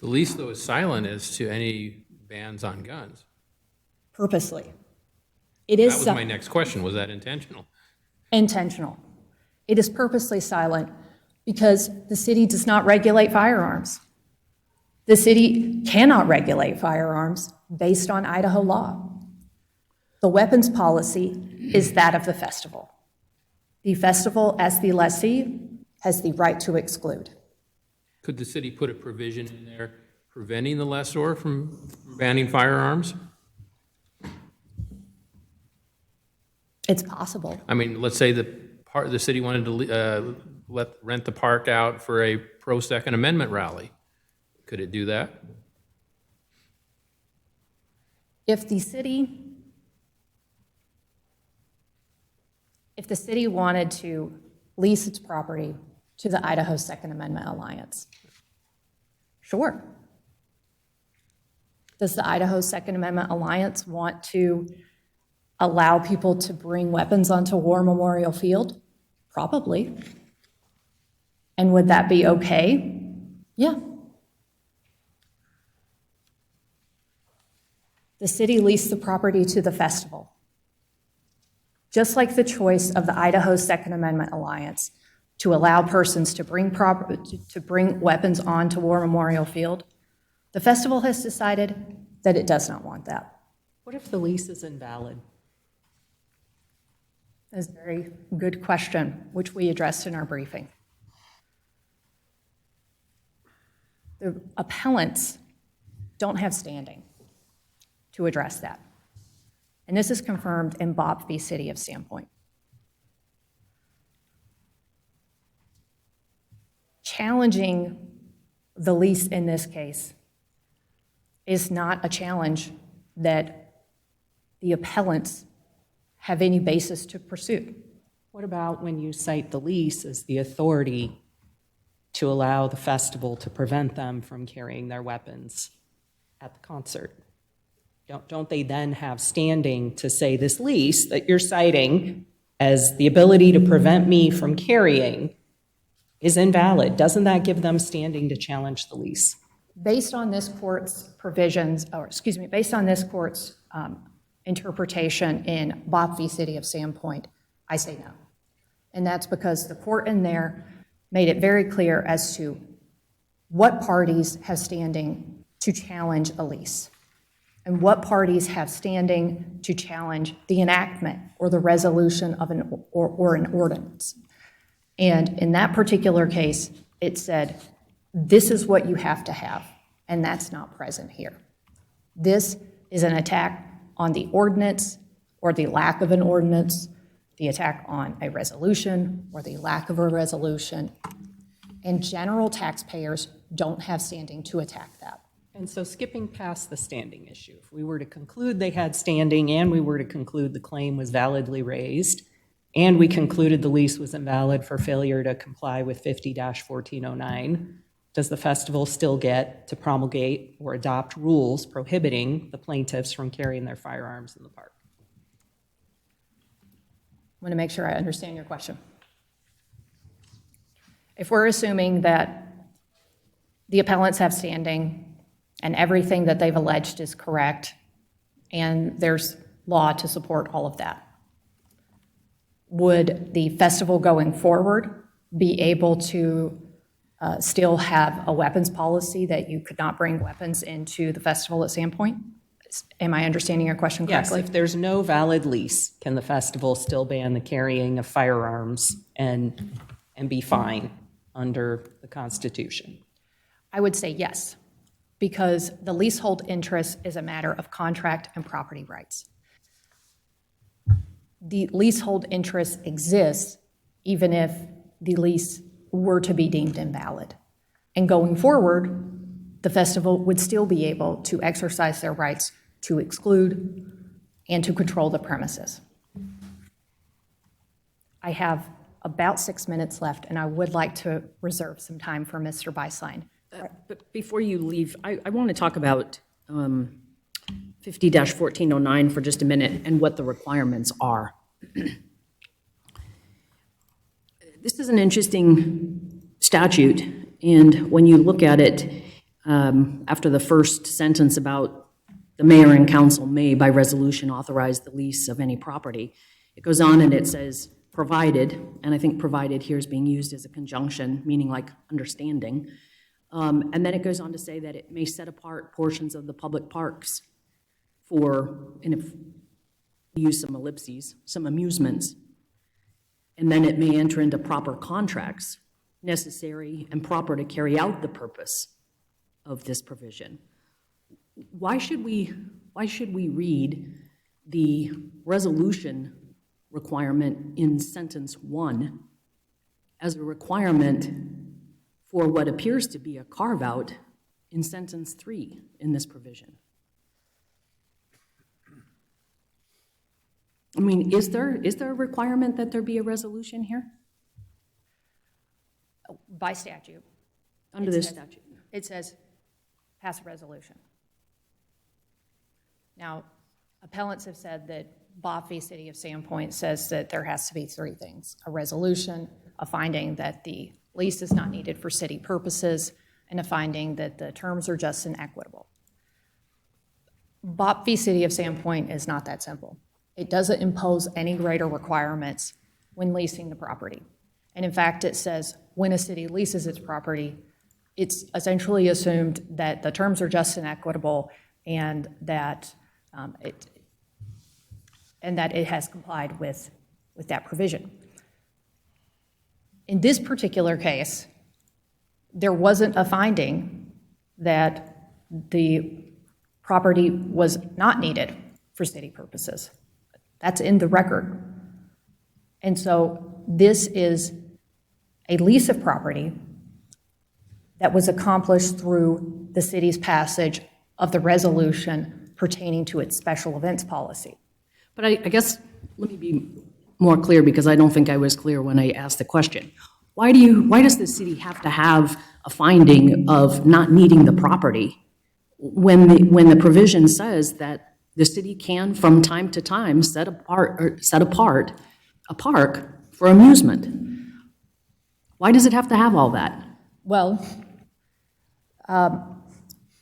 The lease, though, is silent as to any bans on guns. Purposely. It is That was my next question. Was that intentional? intentional. It is purposely silent because the city does not regulate firearms. The city cannot regulate firearms based on Idaho law. The weapons policy is that of the festival. The festival, as the lessee, has the right to exclude. Could the city put a provision in there preventing the lessor from banning firearms? It's possible. I mean, let's say the city wanted to rent the park out for a pro-Second Amendment rally. Could it do that? If the city wanted to lease its property to the Idaho Second Amendment Alliance, sure. Does the Idaho Second Amendment Alliance want to allow people to bring weapons onto War Memorial Field? Probably. And would that be okay? Yeah. The city leased the property to the festival. Just like the choice of the Idaho Second Amendment Alliance to allow persons to bring weapons onto War Memorial Field, the festival has decided that it does not want that. What if the lease is invalid? That's a very good question, which we addressed in our briefing. The appellants don't have standing to address that. And this is confirmed in Bopp v. City of Sandpoint. Challenging the lease in this case is not a challenge that the appellants have any basis to pursue. What about when you cite the lease as the authority to allow the festival to prevent them from carrying their weapons at the concert? Don't they then have standing to say this lease that you're citing as the ability to prevent me from carrying is invalid? Doesn't that give them standing to challenge the lease? Based on this court's provisions, or excuse me, based on this court's interpretation in Bopp v. City of Sandpoint, I say no. And that's because the court in there made it very clear as to what parties have standing to challenge a lease and what parties have standing to challenge the enactment or the resolution of an ordinance. And in that particular case, it said, this is what you have to have, and that's not present here. This is an attack on the ordinance or the lack of an ordinance, the attack on a resolution or the lack of a resolution, and general taxpayers don't have standing to attack that. And so skipping past the standing issue, if we were to conclude they had standing and we were to conclude the claim was validly raised, and we concluded the lease was invalid for failure to comply with 50-1409, does the festival still get to promulgate or adopt rules prohibiting the plaintiffs from carrying their firearms in the park? I want to make sure I understand your question. If we're assuming that the appellants have standing and everything that they've alleged is correct, and there's law to support all of that, would the festival going forward be able to still have a weapons policy that you could not bring weapons into the festival at Sandpoint? Am I understanding your question correctly? Yes, if there's no valid lease, can the festival still ban the carrying of firearms and be fine under the Constitution? I would say yes, because the leasehold interest is a matter of contract and property rights. The leasehold interest exists even if the lease were to be deemed invalid. And going forward, the festival would still be able to exercise their rights to exclude and to control the premises. I have about 6 minutes left, and I would like to reserve some time for Mr. Beislein. But before you leave, I want to talk about 50-1409 for just a minute and what the requirements are. This is an interesting statute, and when you look at it, after the first sentence about the mayor and council may, by resolution, authorize the lease of any property, it goes on and it says, provided, and I think provided here is being used as a conjunction, meaning like understanding, and then it goes on to say that it may set apart portions of the public parks for, and if we use some ellipses, some amusements, and then it may enter into proper contracts necessary and proper to carry out the purpose of this provision. Why should we read the resolution requirement in sentence 1 as a requirement for what appears to be a carve-out in sentence 3 in this provision? I mean, is there a requirement that there be a resolution here? By statute. Under this statute? It says pass a resolution. Now, appellants have said that Bopp v. City of Sandpoint says that there has to be 3 things: a resolution, a finding that the lease is not needed for city purposes, and a finding that the terms are just and equitable. Bopp v. City of Sandpoint is not that simple. It doesn't impose any greater requirements when leasing the property. And in fact, it says when a city leases its property, it's essentially assumed that the terms are just and equitable, and that it has complied with that provision. In this particular case, there wasn't a finding that the property was not needed for city purposes. That's in the record. And so this is a lease of property that was accomplished through the city's passage of the resolution pertaining to its special events policy. But I guess, let me be more clear, because I don't think I was clear when I asked the question. Why does the city have to have a finding of not needing the property when the provision says that the city can, from time to time, set apart a park for amusement? Why does it have to have all that? Well, I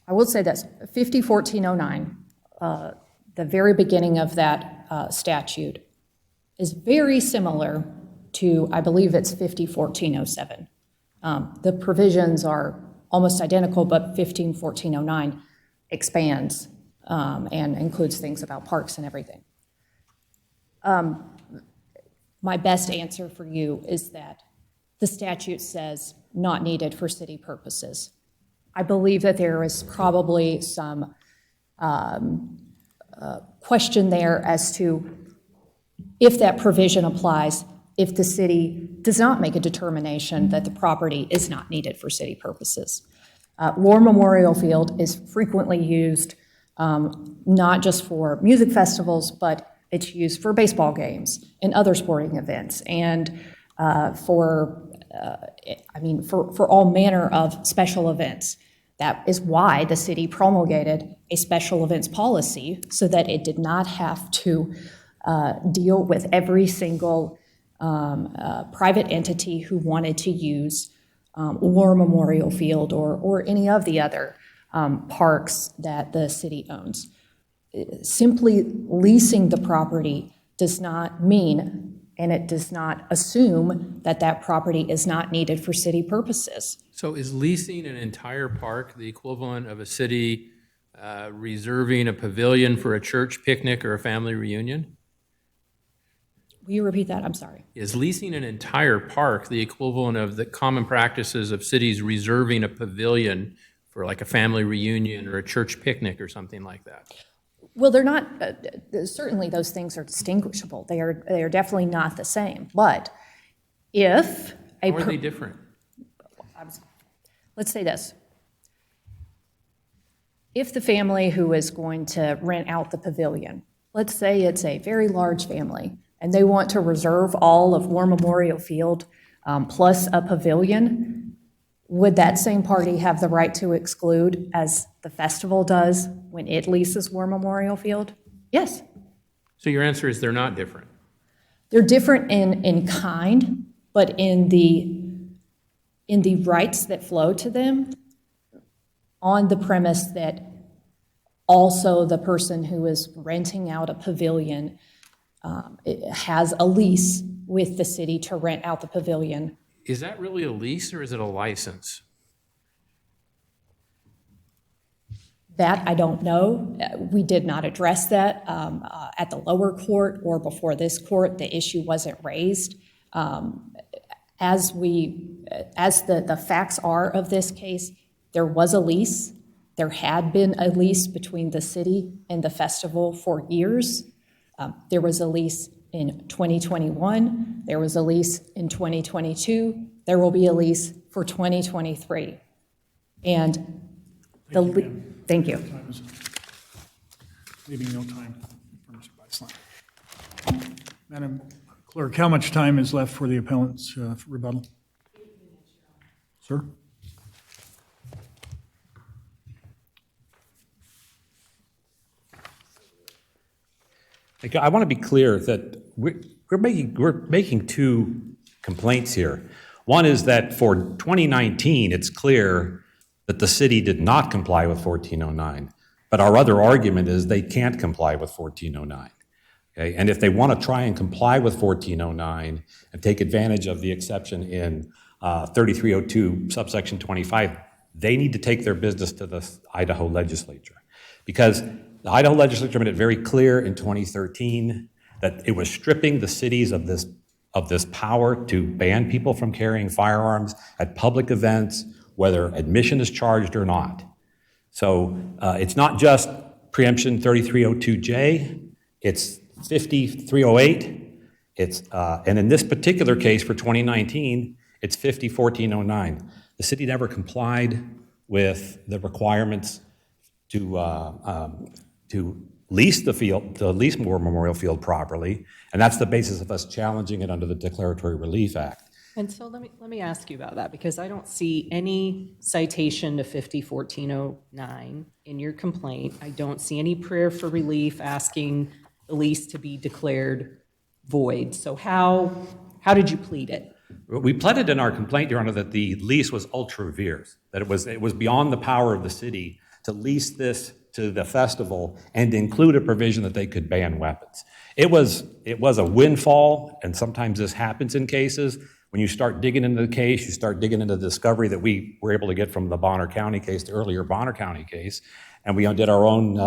will say this, 501409, the very beginning of that statute, is very similar to, I believe it's 501407. The provisions are almost identical, but 151409 expands and includes things about parks and everything. My best answer for you is that the statute says not needed for city purposes. I believe that there is probably some question there as to if that provision applies if the city does not make a determination that the property is not needed for city purposes. War Memorial Field is frequently used not just for music festivals, but it's used for baseball games and other sporting events, and for all manner of special events. That is why the city promulgated a special events policy, so that it did not have to deal with every single private entity who wanted to use War Memorial Field or any of the other parks that the city owns. Simply leasing the property does not mean, and it does not assume, that that property is not needed for city purposes. So is leasing an entire park the equivalent of a city reserving a pavilion for a church picnic or a family reunion? Will you repeat that? I'm sorry. Is leasing an entire park the equivalent of the common practices of cities reserving a pavilion for like a family reunion or a church picnic or something like that? Well, they're not, certainly those things are distinguishable. They are definitely not the same. But if a... How are they different? Let's say this. If the family who is going to rent out the pavilion, let's say it's a very large family, and they want to reserve all of War Memorial Field plus a pavilion, would that same party have the right to exclude, as the festival does when it leases War Memorial Field? Yes. So your answer is they're not different? They're different in kind, but in the rights that flow to them, on the premise that also the person who is renting out a pavilion has a lease with the city to rent out the pavilion. Is that really a lease or is it a license? That I don't know. We did not address that at the lower court or before this court. The issue wasn't raised. As the facts are of this case, there was a lease. There had been a lease between the city and the festival for years. There was a lease in 2021. There was a lease in 2022. There will be a lease for 2023. And thank you. Time is leaving no time for Mr. Beislein. Madam Clerk, how much time is left for the appellant's for rebuttal? 8 minutes, Sir? I want to be clear that we're making two complaints here. One is that for 2019, it's clear that the city did not comply with 1409, but our other argument is they can't comply with 1409. Okay? And if they want to try and comply with 1409 and take advantage of the exception in 3302 subsection 25, they need to take their business to the Idaho legislature, because the Idaho legislature made it very clear in 2013 that it was stripping the cities of this power to ban people from carrying firearms at public events, whether admission is charged or not. So it's not just preemption 3302J, it's 5308. And in this particular case for 2019, it's 501409. The city never complied with the requirements to lease the field, to lease War Memorial Field properly, and that's the basis of us challenging it under the Declaratory Relief Act. And so let me ask you about that, because I don't see any citation to 501409 in your complaint. I don't see any prayer for relief asking the lease to be declared void. So how did you plead it? We pleaded in our complaint, Your Honor, that the lease was ultra vires, that it was beyond the power of the city to lease this to the festival and include a provision that they could ban weapons. It was a windfall, and sometimes this happens in cases. When you start digging into the case, you start digging into the discovery that we were able to get from the Bonner County case, the earlier Bonner County case, and we did our own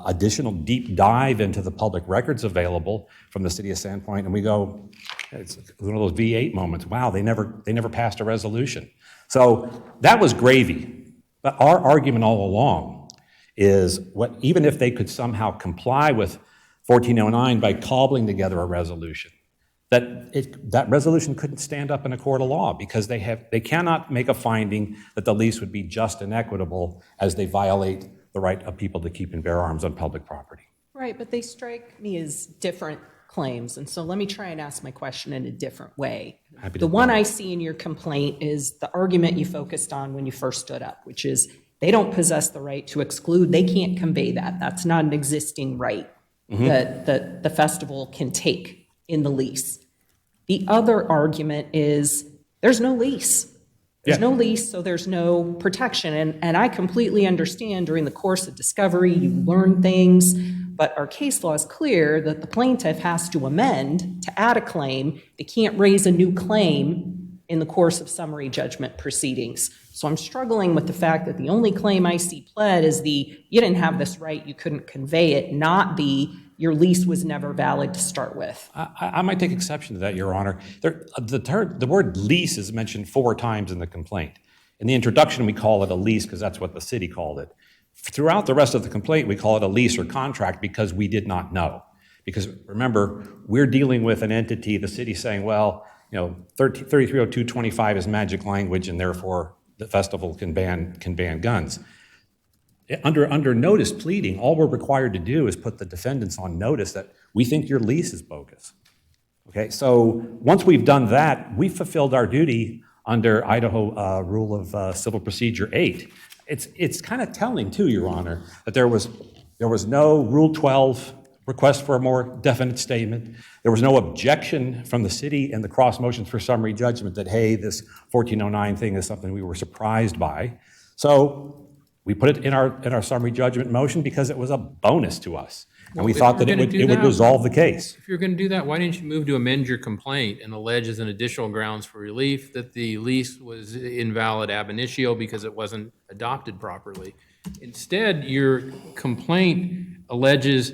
additional deep dive into the public records available from the City of Sandpoint, and we go, it's one of those V8 moments. Wow, they never passed a resolution. So that was gravy. But our argument all along is even if they could somehow comply with 1409 by cobbling together a resolution, that resolution couldn't stand up in a court of law because they cannot make a finding that the lease would be just and equitable as they violate the right of people to keep and bear arms on public property. Right, but they strike me as different claims, and so let me try and ask my question in a different way. The one I see in your complaint is the argument you focused on when you first stood up, which is they don't possess the right to exclude. They can't convey that. That's not an existing right that the festival can take in the lease. The other argument is there's no lease. There's no lease, so there's no protection. And I completely understand during the course of discovery, you learn things, but our case law is clear that the plaintiff has to amend to add a claim. They can't raise a new claim in the course of summary judgment proceedings. So I'm struggling with the fact that the only claim I see pled is you didn't have this right, you couldn't convey it, not your lease was never valid to start with. I might take exception to that, Your Honor. The word lease is mentioned 4 times in the complaint. In the introduction, we call it a lease because that's what the city called it. Throughout the rest of the complaint, we call it a lease or contract because we did not know. Because remember, we're dealing with an entity, the city saying, well, 330225 is magic language and therefore the festival can ban guns. Under notice pleading, all we're required to do is put the defendants on notice that we think your lease is bogus. Okay, so once we've done that, we've fulfilled our duty under Idaho Rule of Civil Procedure 8. It's kind of telling too, Your Honor, that there was no Rule 12 request for a more definite statement. There was no objection from the city in the cross motions for summary judgment that, hey, this 1409 thing is something we were surprised by. So we put it in our summary judgment motion because it was a bonus to us. And we thought that it would resolve the case. If you're going to do that, why didn't you move to amend your complaint and allege as an additional grounds for relief that the lease was invalid ab initio because it wasn't adopted properly? Instead, your complaint alleges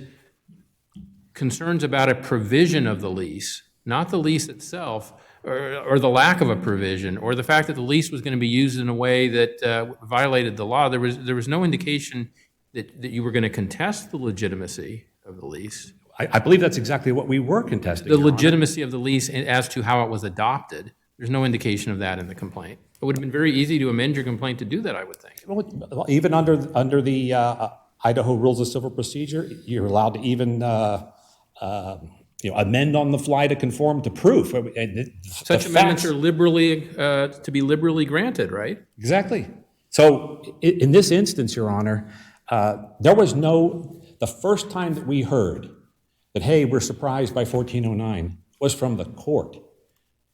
concerns about a provision of the lease, not the lease itself, or the lack of a provision, or the fact that the lease was going to be used in a way that violated the law. There was no indication that you were going to contest the legitimacy of the lease. I believe that's exactly what we were contesting. The legitimacy of the lease as to how it was adopted. There's no indication of that in the complaint. It would have been very easy to amend your complaint to do that, I would think. Well, even under the Idaho Rules of Civil Procedure, you're allowed to even amend on the fly to conform to proof. Such amendments are to be liberally granted, right? Exactly. So in this instance, Your Honor, the first time that we heard that, hey, we're surprised by 1409 was from the court,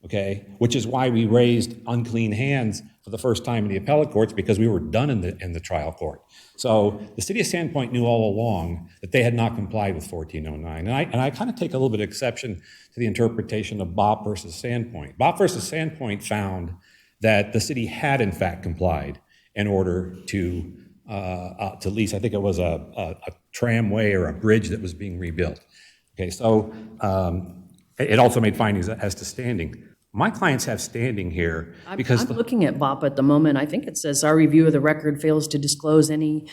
okay? Which is why we raised unclean hands for the first time in the appellate courts, because we were done in the trial court. So the City of Sandpoint knew all along that they had not complied with 1409. And I kind of take a little bit of exception to the interpretation of Bopp versus Sandpoint. Bopp versus Sandpoint found that the city had in fact complied in order to lease. I think it was a tramway or a bridge that was being rebuilt. Okay, so it also made findings as to standing. My clients have standing here because I'm looking at BOP at the moment. I think it says our review of the record fails to disclose any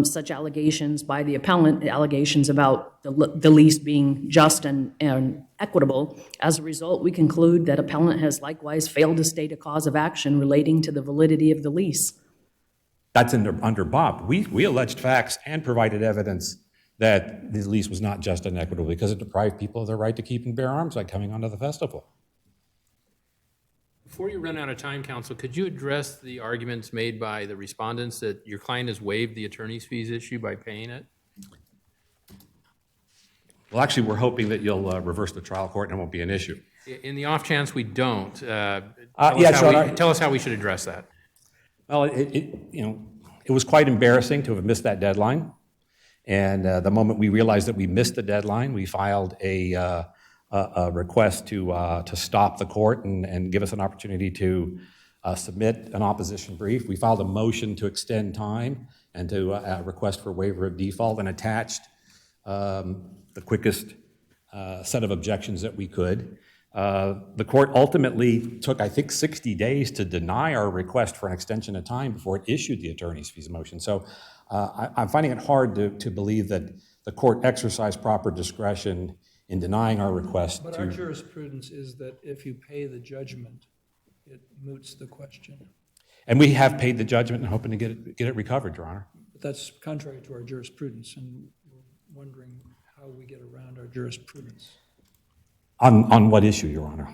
such allegations by the appellant, allegations about the lease being just and equitable. As a result, we conclude that appellant has likewise failed to state a cause of action relating to the validity of the lease. That's under Bob. We alleged facts and provided evidence that the lease was not just and equitable because it deprived people of their right to keep and bear arms by coming onto the festival. Before you run out of time, counsel, could you address the arguments made by the respondents that your client has waived the attorney's fees issue by paying it? Well, actually, we're hoping that you'll reverse the trial court and it won't be an issue. In the off chance we don't, tell us how we should address that. Well, it was quite embarrassing to have missed that deadline. And the moment we realized that we missed the deadline, we filed a request to stop the court and give us an opportunity to submit an opposition brief. We filed a motion to extend time and to request for waiver of default and attached the quickest set of objections that we could. The court ultimately took, I think, 60 days to deny our request for an extension of time before it issued the attorney's fees motion. So I'm finding it hard to believe that the court exercised proper discretion in denying our request. But our jurisprudence is that if you pay the judgment, it moots the question. And we have paid the judgment and hoping to get it recovered, Your Honor. But that's contrary to our jurisprudence, and we're wondering how we get around our jurisprudence. On what issue, Your Honor?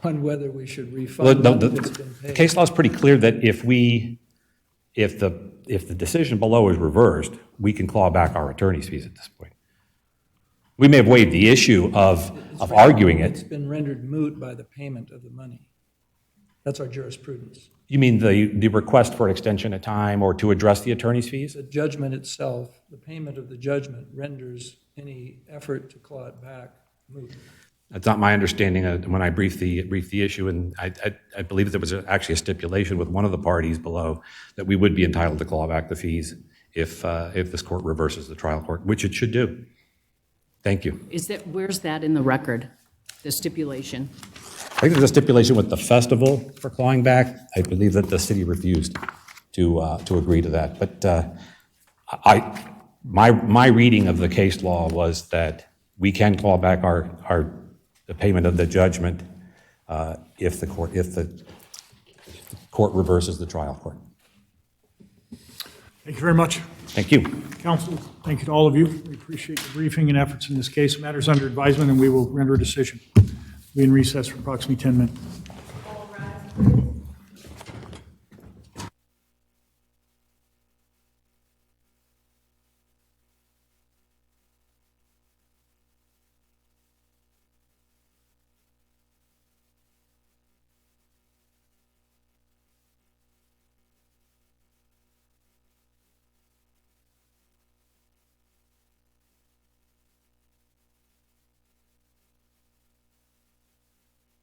On whether we should refund what's been The paid. case law is pretty clear that if the decision below is reversed, we can claw back our attorney's fees at this point. We may have waived the issue of arguing It's it. been rendered moot by the payment of the money. That's our jurisprudence. You mean the request for an extension of time or to address the attorney's fees? The judgment itself, the payment of the judgment renders any effort to claw it back moot. That's not my understanding when I briefed the issue, and I believe there was actually a stipulation with one of the parties below that we would be entitled to claw back the fees if this court reverses the trial court, which it should do. Thank you. Where's that in the record, the stipulation? I think there's a stipulation with the festival for clawing back. I believe that the city refused to agree to that. But my reading of the case law was that we can claw back the payment of the judgment if the court reverses the trial court. Thank you very much. Thank you. Counsel, thank you to all of you. We appreciate the briefing and efforts in this case. Matters under advisement, and we will render a decision. We'll be in recess for approximately 10 minutes.